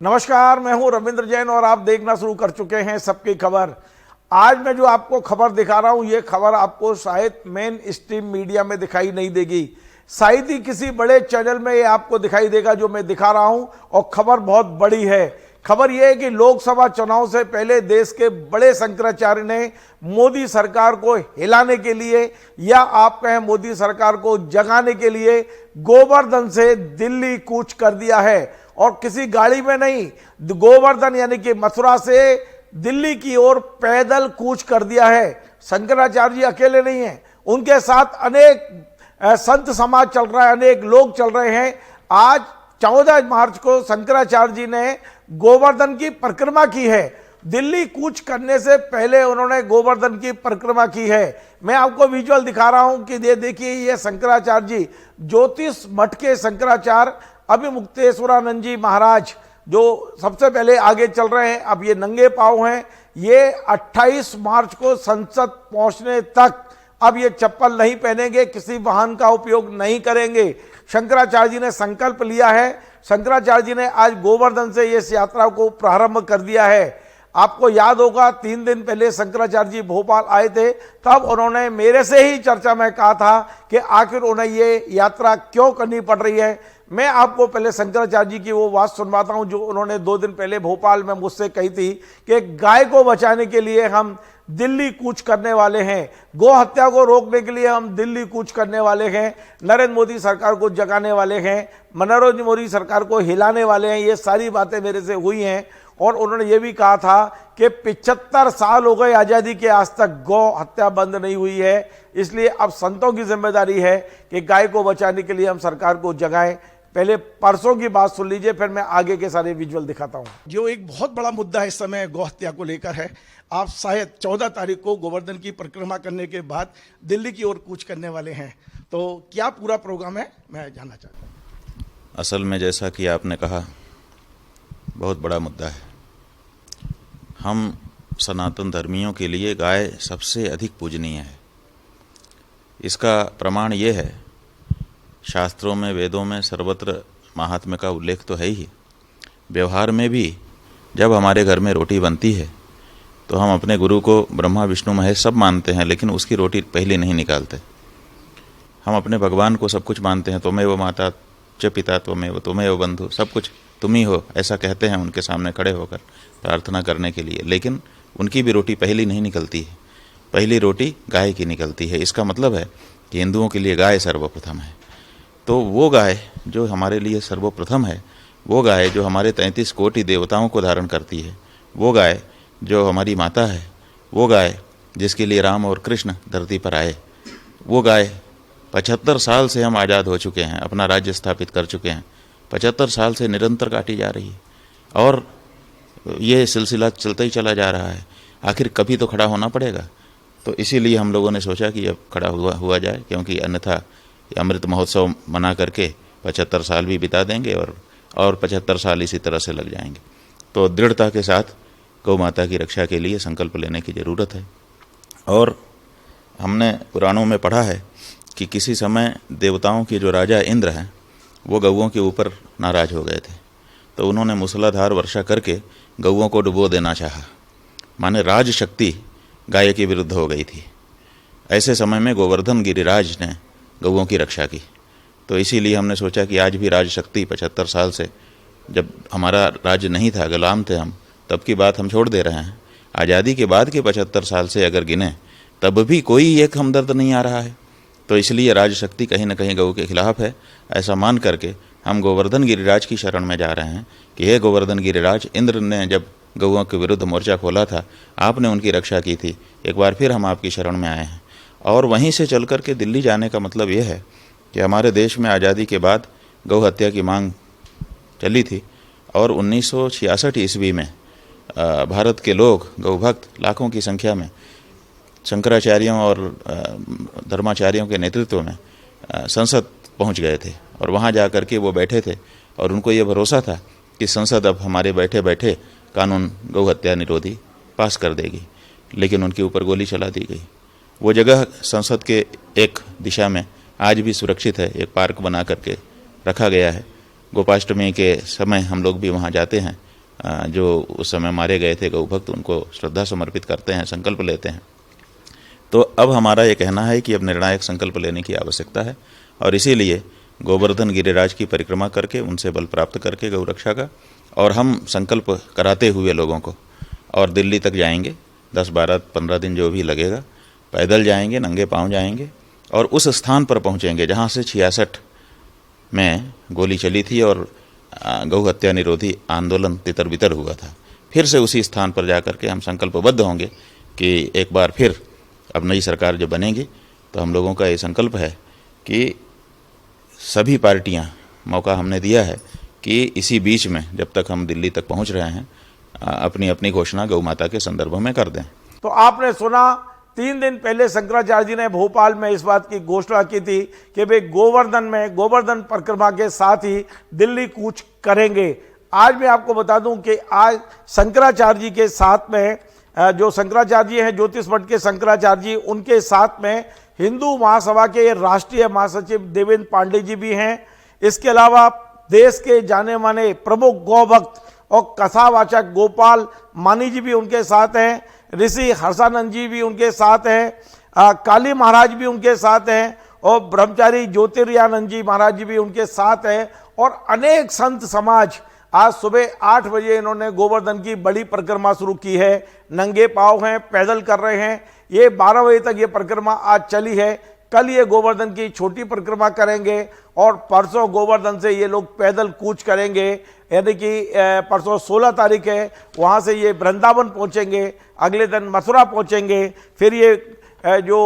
नमस्कार, मैं हूं रविंद्र जैन और आप देखना शुरू कर चुके हैं सबकी खबर। आज मैं जो आपको खबर दिखा रहा हूं, ये खबर आपको शायद मेन स्ट्रीम मीडिया में दिखाई नहीं देगी, शायद ही किसी बड़े चैनल में ये आपको दिखाई देगा जो मैं दिखा रहा हूं। और खबर बहुत बड़ी है। खबर यह है कि लोकसभा चुनाव से पहले देश के बड़े शंकराचार्य ने मोदी सरकार को हिलाने के लिए या आप कहें मोदी सरकार को जगाने के लिए गोवर्धन से दिल्ली कूच कर दिया है। और किसी गाड़ी में नहीं, गोवर्धन यानी कि मथुरा से दिल्ली की ओर पैदल कूच कर दिया है। शंकराचार्य जी अकेले नहीं हैं, उनके साथ अनेक संत समाज चल रहा है, अनेक लोग चल रहे हैं। आज 14 मार्च को शंकराचार्य जी ने गोवर्धन की परिक्रमा की है। दिल्ली कूच करने से पहले उन्होंने गोवर्धन की परिक्रमा की है। मैं आपको विजुअल दिखा रहा हूं कि ये देखिए, ये शंकराचार्य जी, ज्योतिष मठ के शंकराचार्य अभिमुक्तेश्वरानंद जी महाराज जो सबसे पहले आगे चल रहे हैं। अब ये नंगे पांव हैं। ये 28 मार्च को संसद पहुंचने तक अब ये चप्पल नहीं पहनेंगे, किसी वाहन का उपयोग नहीं करेंगे। शंकराचार्य जी ने संकल्प लिया है। शंकराचार्य जी ने आज गोवर्धन से इस यात्रा को प्रारंभ कर दिया है। आपको याद होगा 3 दिन पहले शंकराचार्य जी भोपाल आए थे, तब उन्होंने मेरे से ही चर्चा में कहा था कि आखिर उन्हें ये यात्रा क्यों करनी पड़ रही है। मैं आपको पहले शंकराचार्य जी की वो बात सुनवाता हूं जो उन्होंने 2 दिन पहले भोपाल में मुझसे कही थी कि गाय को बचाने के लिए हम दिल्ली कूच करने वाले हैं, गौ हत्या को रोकने के लिए हम दिल्ली कूच करने वाले हैं, नरेंद्र मोदी सरकार को जगाने वाले हैं, मनोज मोदी सरकार को हिलाने वाले हैं। ये सारी बातें मेरे से हुई हैं। और उन्होंने ये भी कहा था कि 75 साल हो गए आज़ादी के, आज तक गौ हत्या बंद नहीं हुई है। इसलिए अब संतों की जिम्मेदारी है कि गाय को बचाने के लिए हम सरकार को जगाएं। पहले परसों की बात सुन लीजिए, फिर मैं आगे के सारे विजुअल दिखाता हूं। जो एक बहुत बड़ा मुद्दा इस समय गौ हत्या को लेकर है। आप शायद 14 तारीख को गोवर्धन की परिक्रमा करने के बाद दिल्ली की ओर कूच करने वाले हैं, तो क्या पूरा प्रोग्राम है, मैं जानना चाहता हूँ। असल में जैसा कि आपने कहा, बहुत बड़ा मुद्दा है। हम सनातन धर्मियों के लिए गाय सबसे अधिक पूजनीय है। इसका प्रमाण ये है, शास्त्रों में, वेदों में सर्वत्र महात्म्य का उल्लेख तो है ही। व्यवहार में भी जब हमारे घर में रोटी बनती है तो हम अपने गुरु को ब्रह्मा विष्णु महेश सब मानते हैं, लेकिन उसकी रोटी पहले नहीं निकालते। हम अपने भगवान को सब कुछ मानते हैं, तुम्हें माता च पिता तुम्हें बंधु, सब कुछ तुम ही हो, ऐसा कहते हैं उनके सामने खड़े होकर प्रार्थना करने के लिए। लेकिन उनकी भी रोटी पहली नहीं निकलती है, पहली रोटी गाय की निकलती है। इसका मतलब है कि हिंदुओं के लिए गाय सर्वप्रथम है। तो वो गाय जो हमारे लिए सर्वप्रथम है, वो गाय जो हमारे 33 कोटि देवताओं को धारण करती है, वो गाय जो हमारी माता है, वो गाय जिसके लिए राम और कृष्ण धरती पर आए, वो गाय 75 साल से हम आज़ाद हो चुके हैं, अपना राज्य स्थापित कर चुके हैं, 75 साल से निरंतर काटी जा रही है और ये सिलसिला चलता ही चला जा रहा है। आखिर कभी तो खड़ा होना पड़ेगा। तो इसीलिए हम लोगों ने सोचा कि अब खड़ा हुआ जाए, क्योंकि अन्यथा अमृत महोत्सव मना करके 75 साल भी बिता देंगे और 75 साल इसी तरह से लग जाएंगे। तो दृढ़ता के साथ गौ माता की रक्षा के लिए संकल्प लेने की ज़रूरत है। और हमने पुराणों में पढ़ा है कि किसी समय देवताओं के जो राजा इंद्र हैं, वो गौओं के ऊपर नाराज हो गए थे, तो उन्होंने मूसलाधार वर्षा करके गौओं को डुबो देना चाहा। माने राज शक्ति गाय के विरुद्ध हो गई थी। ऐसे समय में गोवर्धन गिरिराज ने गौओं की रक्षा की। तो इसीलिए हमने सोचा कि आज भी राज शक्ति 75 साल से, जब हमारा राज्य नहीं था, गुलाम थे हम, तब की बात हम छोड़ दे रहे हैं। आज़ादी के बाद के 75 साल से अगर गिने, तब भी कोई एक हमदर्द नहीं आ रहा है। तो इसलिए राज शक्ति कहीं न कहीं गौ के खिलाफ है। ऐसा मान करके हम गोवर्धन गिरिराज की शरण में जा रहे हैं कि हे गोवर्धन गिरिराज, इंद्र ने जब गौओं के विरुद्ध मोर्चा खोला था, आपने उनकी रक्षा की थी, एक बार फिर हम आपकी शरण में आए हैं। और वहीं से चल कर के दिल्ली जाने का मतलब ये है कि हमारे देश में आज़ादी के बाद गौ हत्या की मांग चली थी और 1966 ईस्वी में भारत के लोग, गौ भक्त लाखों की संख्या में, शंकराचार्यों और धर्माचार्यों के नेतृत्व में संसद पहुंच गए थे। और वहां जाकर के वो बैठे थे और उनको ये भरोसा था कि संसद अब हमारे बैठे बैठे कानून गौ हत्या निरोधी पास कर देगी। लेकिन उनके ऊपर गोली चला दी गई। वो जगह संसद के एक दिशा में आज भी सुरक्षित है, एक पार्क बना करके रखा गया है। गोपाष्टमी के समय हम लोग भी वहाँ जाते हैं जो उस समय मारे गए थे गौ भक्त, उनको श्रद्धा समर्पित करते हैं, संकल्प लेते हैं। तो अब हमारा ये कहना है कि अब निर्णायक संकल्प लेने की आवश्यकता है और इसीलिए गोवर्धन गिरिराज की परिक्रमा करके उनसे बल प्राप्त करके गौ रक्षा का, और हम संकल्प कराते हुए लोगों को और दिल्ली तक जाएंगे, 10, 12, 15 दिन जो भी लगेगा, पैदल जाएंगे, नंगे पांव जाएंगे और उस स्थान पर पहुंचेंगे जहां से 66 में गोली चली थी और गौ हत्या निरोधी आंदोलन तितर बितर हुआ था। फिर से उसी स्थान पर जाकर के हम संकल्पबद्ध होंगे कि एक बार फिर अब नई सरकार जब बनेगी तो हम लोगों का ये संकल्प है कि सभी पार्टियां, मौका हमने दिया है कि इसी बीच में जब तक हम दिल्ली तक पहुंच रहे हैं अपनी अपनी घोषणा गौ माता के संदर्भ में कर दें। तो आपने सुना, 3 दिन पहले शंकराचार्य जी ने भोपाल में इस बात की घोषणा की थी कि वे गोवर्धन परिक्रमा के साथ ही दिल्ली कूच करेंगे। आज मैं आपको बता दूं कि आज शंकराचार्य जी के साथ में जो शंकराचार्य जी हैं, ज्योतिष मठ के शंकराचार्य जी, उनके साथ में हिंदू महासभा के राष्ट्रीय महासचिव देवेंद्र पांडे जी भी हैं। इसके अलावा देश के जाने माने प्रमुख गौ भक्त और कथावाचक गोपाल मानी जी भी उनके साथ हैं, ऋषि हर्षानंद जी भी उनके साथ हैं, काली महाराज भी उनके साथ हैं और ब्रह्मचारी ज्योतिर्यानंद जी महाराज जी भी उनके साथ हैं और अनेक संत समाज। आज सुबह 8 बजे इन्होंने गोवर्धन की बड़ी परिक्रमा शुरू की है, नंगे पांव हैं, पैदल कर रहे हैं। ये 12 बजे तक ये परिक्रमा आज चली है। कल ये गोवर्धन की छोटी परिक्रमा करेंगे और परसों गोवर्धन से ये लोग पैदल कूच करेंगे, यानी कि परसों 16 तारीख है, वहाँ से ये वृंदावन पहुँचेंगे, अगले दिन मथुरा पहुँचेंगे, फिर ये जो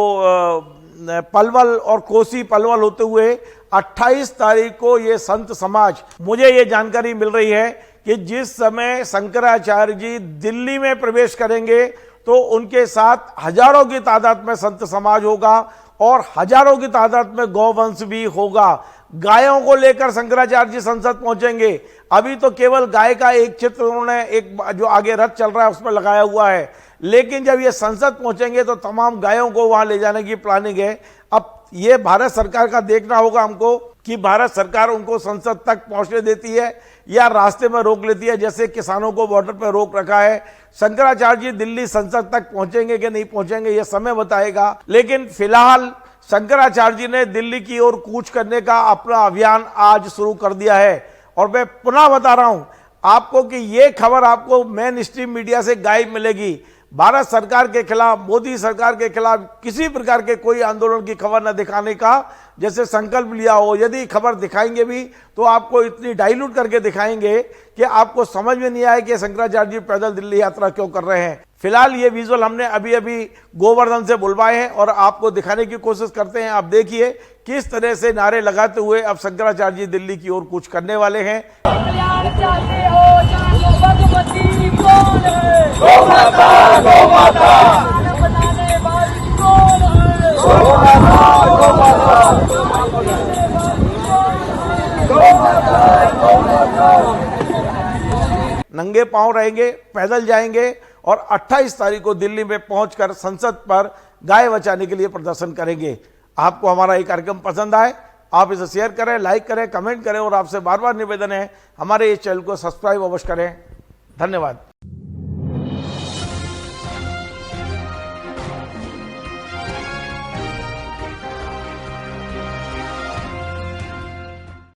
पलवल और कोसी पलवल होते हुए 28 तारीख को ये संत समाज, मुझे ये जानकारी मिल रही है कि जिस समय शंकराचार्य जी दिल्ली में प्रवेश करेंगे तो उनके साथ हजारों की तादाद में संत समाज होगा और हजारों की तादाद में गौवंश भी होगा। गायों को लेकर शंकराचार्य जी संसद पहुंचेंगे। अभी तो केवल गाय का एक चित्र उन्होंने, एक जो आगे रथ चल रहा है उसमें लगाया हुआ है, लेकिन जब ये संसद पहुंचेंगे तो तमाम गायों को वहां ले जाने की प्लानिंग है। अब ये भारत सरकार का देखना होगा हमको कि भारत सरकार उनको संसद तक पहुंचने देती है या रास्ते में रोक लेती है, जैसे किसानों को बॉर्डर पर रोक रखा है। शंकराचार्य जी दिल्ली संसद तक पहुंचेंगे कि नहीं पहुंचेंगे ये समय बताएगा, लेकिन फिलहाल शंकराचार्य जी ने दिल्ली की ओर कूच करने का अपना अभियान आज शुरू कर दिया है। और मैं पुनः बता रहा हूं आपको कि ये खबर आपको मेन स्ट्रीम मीडिया से गायब मिलेगी। भारत सरकार के खिलाफ, मोदी सरकार के खिलाफ किसी प्रकार के कोई आंदोलन की खबर न दिखाने का जैसे संकल्प लिया हो। यदि खबर दिखाएंगे भी तो आपको इतनी डाइल्यूट करके दिखाएंगे कि आपको समझ में नहीं आए कि शंकराचार्य जी पैदल दिल्ली यात्रा क्यों कर रहे हैं। फिलहाल ये विजुअल हमने अभी अभी गोवर्धन से बुलवाए हैं और आपको दिखाने की कोशिश करते हैं। आप देखिए किस तरह से नारे लगाते हुए अब शंकराचार्य जी दिल्ली की ओर कूच करने वाले हैं। नंगे पांव रहेंगे, पैदल जाएंगे और 28 तारीख को दिल्ली में पहुंचकर संसद पर गाय बचाने के लिए प्रदर्शन करेंगे। आपको हमारा ये कार्यक्रम पसंद आए, आप इसे शेयर करें, लाइक करें, कमेंट करें और आपसे बार बार निवेदन है हमारे इस चैनल को सब्सक्राइब अवश्य करें। धन्यवाद।